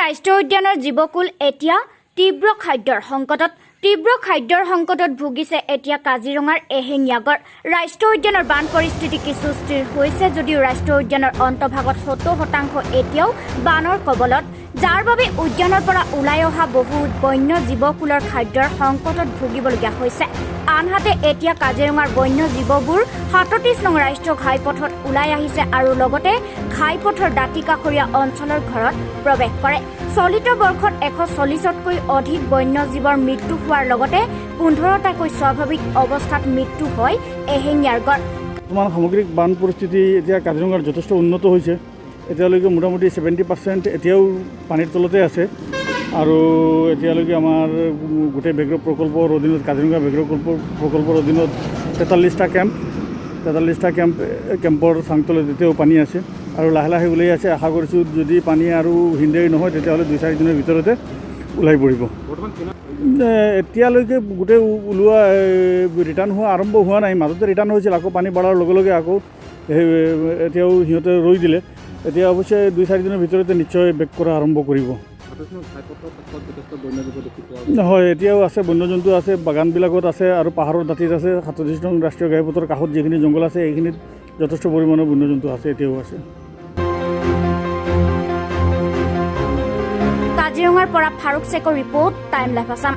ৰাষ্ট্ৰীয় উদ্যানৰ জীৱকুল এতিয়া তীব্ৰ খাদ্যৰ সংকটত ভুগিছে এতিয়া কাজিৰঙাৰ এশিঙীয়া গড়। ৰাষ্ট্ৰীয় উদ্যানৰ বান পৰিস্থিতি কিছু স্থিৰ হৈছে যদিও ৰাষ্ট্ৰীয় উদ্যানৰ অন্তভাগত 70% এতিয়াও বানৰ কবলত, যাৰ বাবে উদ্যানৰ পৰা ওলাই অহা বহু বন্য জীৱকুলৰ খাদ্যৰ সংকটত ভুগিবলগীয়া হৈছে। আনহাতে এতিয়া কাজিৰঙাৰ বন্য জীৱবোৰ 37 নং ৰাষ্ট্ৰীয় ঘাইপথত ওলাই আহিছে আৰু লগতে ঘাইপথৰ দাঁতি কাষৰীয়া অঞ্চলৰ ঘৰত প্ৰৱেশ কৰে। চলিত বৰ্ষত 140তকৈ অধিক বন্য জীৱৰ মৃত্যু হোৱাৰ লগতে 15টাকৈ স্বাভাৱিক অৱস্থাত মৃত্যু হয় এশিঙীয়াৰ গড়। বৰ্তমান সামগ্ৰিক বান পৰিস্থিতি এতিয়া কাজিৰঙাৰ যথেষ্ট উন্নত হৈছে। এতিয়ালৈকে মোটামুটি 70% এতিয়াও পানীৰ তলতে আছে আৰু এতিয়ালৈকে আমাৰ গোটেই ব্যাঘ্ৰ প্ৰকল্পৰ অধীনত কাজিৰঙা ব্যাঘ্ৰ প্ৰকল্পৰ অধীনত 43টা কেম্পৰ চাংতলত এতিয়াও পানী আছে আৰু লাহে লাহে ওলাই আছে। আশা কৰিছোঁ যদি পানী আৰু হিন্দেৰি নহয় তেতিয়াহ'লে 2-4 দিনৰ ভিতৰতে ওলাই পৰিব। এতিয়ালৈকে গোটেই ওলোৱা ৰিটাৰ্ণ হোৱা আৰম্ভ হোৱা নাই, মাজতে ৰিটাৰ্ণ হৈছিল, আকৌ পানী বাঢ়াৰ লগে লগে আকৌ এতিয়াও সিহঁতে ৰৈ দিলে। এতিয়া অৱশ্যে 2-4 দিনৰ ভিতৰতে নিশ্চয় বেক কৰা আৰম্ভ কৰিব। হয়, এতিয়াও আছে, বন্যজন্তু আছে, বাগানবিলাকত আছে আৰু পাহাৰৰ দাঁতিত আছে। 37 নং ৰাষ্ট্ৰীয় ঘাইপথৰ কাষত যিখিনি জংঘল আছে এইখিনিত যথেষ্ট পৰিমাণৰ বন্যজন্তু আছে, এতিয়াও আছে। কাজিৰঙাৰ পৰা ফাৰুক শেখৰ ৰিপৰ্ট, টাইম লাইভ আছাম।